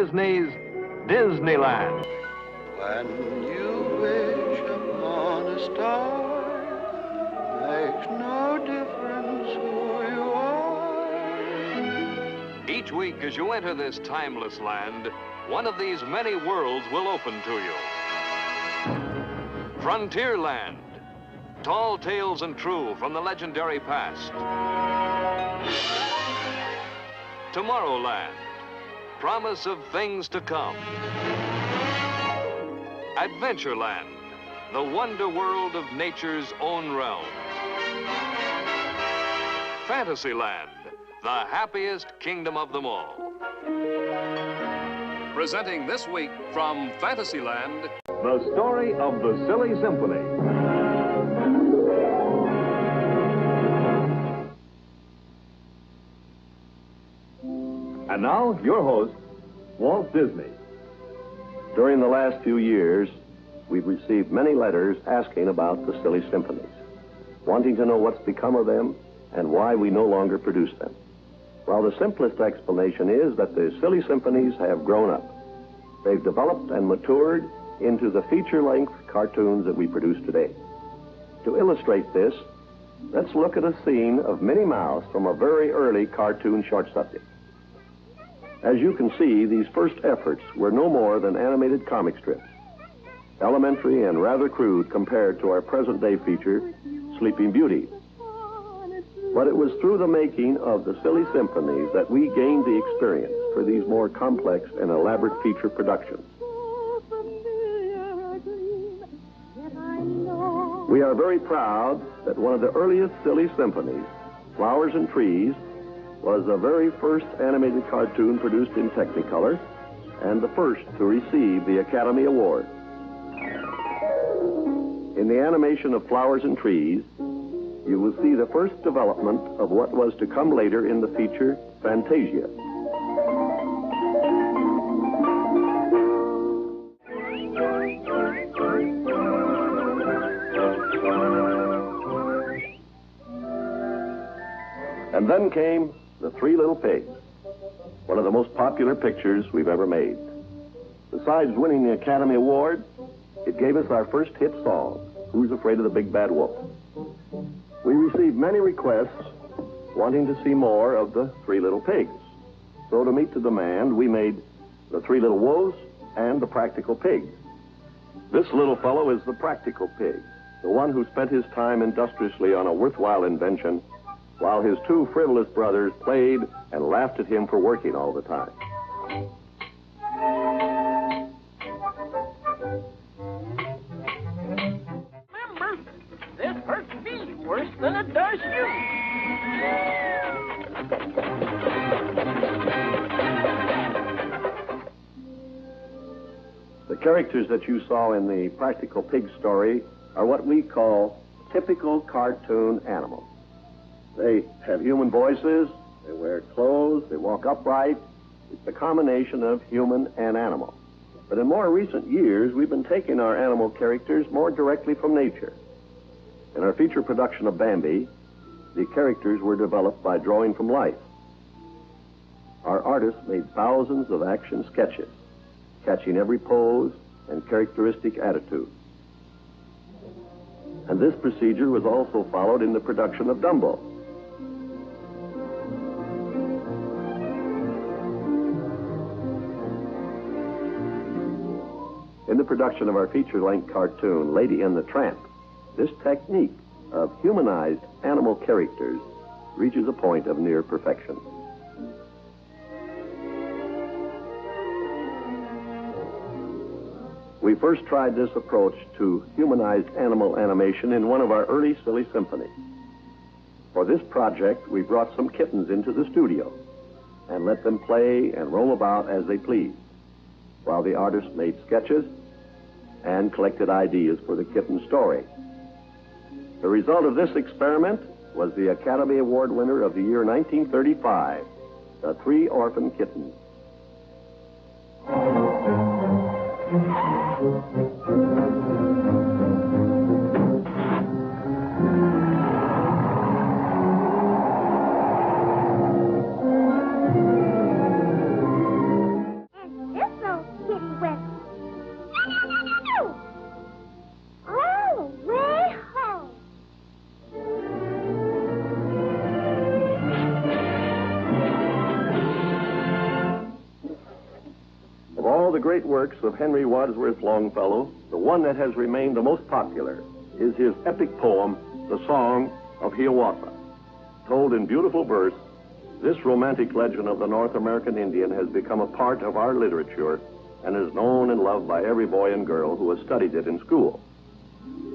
Disney's Disneyland. When you wish upon a star, makes no difference who you are. Each week as you enter this timeless land, one of these many worlds will open to you. Frontierland, tall tales and true from the legendary past. Tomorrowland, promise of things to come. Adventureland, the wonder world of nature's own realm. Fantasyland, the happiest kingdom of them all. Presenting this week from Fantasyland, the story of the Silly Symphony. And now, your host, Walt Disney. During the last few years, we've received many letters asking about the Silly Symphonies, wanting to know what's become of them and why we no longer produce them. Well, the simplest explanation is that the Silly Symphonies have grown up. They've developed and matured into the feature-length cartoons that we produce today. To illustrate this, let's look at a scene of Minnie Mouse from a very early cartoon short subject. As you can see, these first efforts were no more than animated comic strips, elementary and rather crude compared to our present-day feature, Sleeping Beauty. But it was through the making of the Silly Symphonies that we gained the experience for these more complex and elaborate feature productions. We are very proud that one of the earliest Silly Symphonies, Flowers and Trees, was the very first animated cartoon produced in Technicolor and the first to receive the Academy Award. In the animation of Flowers and Trees, you will see the first development of what was to come later in the feature, Fantasia. And then came The Three Little Pigs, one of the most popular pictures we've ever made. Besides winning the Academy Award, it gave us our first hit song, Who's Afraid of the Big Bad Wolf? We received many requests wanting to see more of the Three Little Pigs. So to meet the demand, we made the Three Little Wolves and the Practical Pig. This little fellow is the Practical Pig, the one who spent his time industriously on a worthwhile invention, while his two frivolous brothers played and laughed at him for working all the time. Remember, this hurts me worse than it does you. The characters that you saw in the Practical Pig story are what we call typical cartoon animals. They have human voices, they wear clothes, they walk upright. It's a combination of human and animal. But in more recent years, we've been taking our animal characters more directly from nature. In our feature production of Bambi, the characters were developed by drawing from life. Our artists made thousands of action sketches, catching every pose and characteristic attitude. And this procedure was also followed in the production of Dumbo. In the production of our feature-length cartoon, Lady and the Tramp, this technique of humanized animal characters reaches a point of near perfection. We first tried this approach to humanized animal animation in one of our early Silly Symphonies. For this project, we brought some kittens into the studio and let them play and roam about as they pleased, while the artist made sketches and collected ideas for the kitten story. The result of this experiment was the Academy Award winner of the year 1935, The Three Orphan Kittens. great works of Henry Wadsworth Longfellow, the one that has remained the most popular is his epic poem, The Song of Hiawatha. Told in beautiful verse, this romantic legend of the North American Indian has become a part of our literature and is known and loved by every boy and girl who has studied it in school.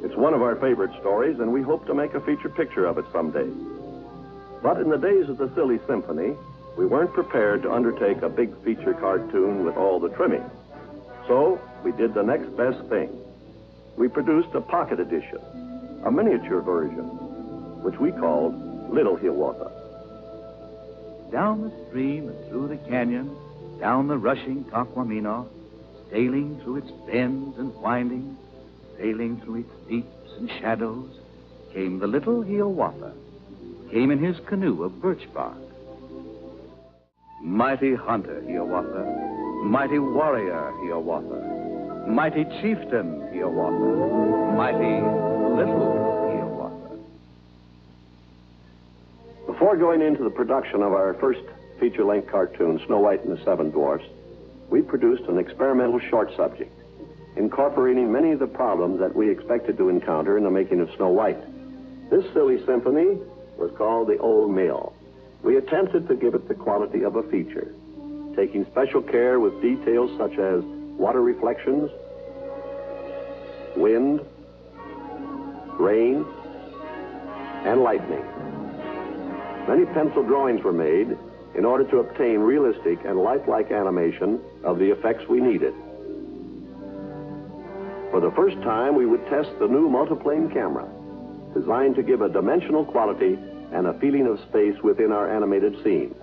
It's one of our favorite stories, and we hope to make a feature picture of it someday. But in the days of the Silly Symphony, we weren't prepared to undertake a big feature cartoon with all the trimming. So we did the next best thing. We produced a pocket edition, a miniature version, which we called Little Hiawatha. Down the stream and through the canyon, down the rushing Taquamino, sailing through its bends and windings, sailing through its deeps and shadows, came the little Hiawatha, came in his canoe of birch bark. Mighty hunter Hiawatha, mighty warrior Hiawatha, mighty chieftain Hiawatha, mighty little Hiawatha. Before going into the production of our first feature-length cartoon, Snow White and the Seven Dwarfs, we produced an experimental short subject, incorporating many of the problems that we expected to encounter in the making of Snow White. This silly symphony was called The Old Mill. We attempted to give it the quality of a feature, taking special care with details such as water reflections, wind, rain, and lightning. Many pencil drawings were made in order to obtain realistic and lifelike animation of the effects we needed. For the first time, we would test the new multiplane camera, designed to give a dimensional quality and a feeling of space within our animated scenes.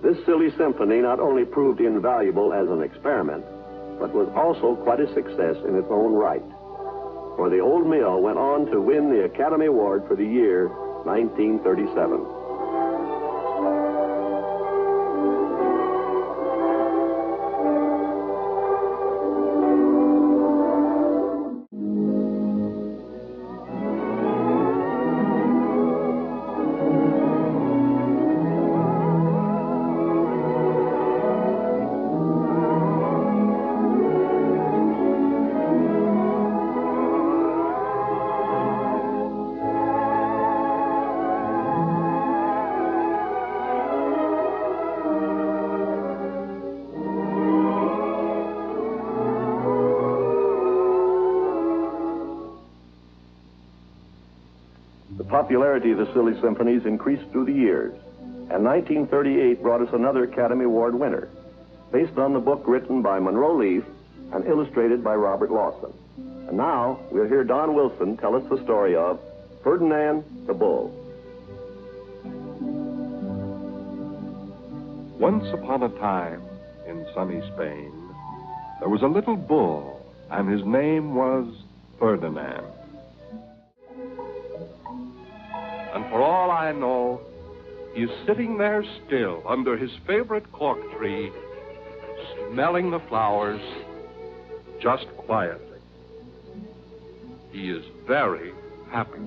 This silly symphony not only proved invaluable as an experiment, but was also quite a success in its own right. For The Old Mill went on to win the Academy Award for the year 1937. The popularity of the Silly Symphonies increased through the years, and 1938 brought us another Academy Award winner, based on the book written by Monroe Leaf and illustrated by Robert Lawson. And now we'll hear Don Wilson tell us the story of Ferdinand the Bull. Once upon a time, in sunny Spain, there was a little bull, and his name was Ferdinand. And for all I know, he is sitting there still under his favorite cork tree, smelling the flowers, just quietly. He is very happy.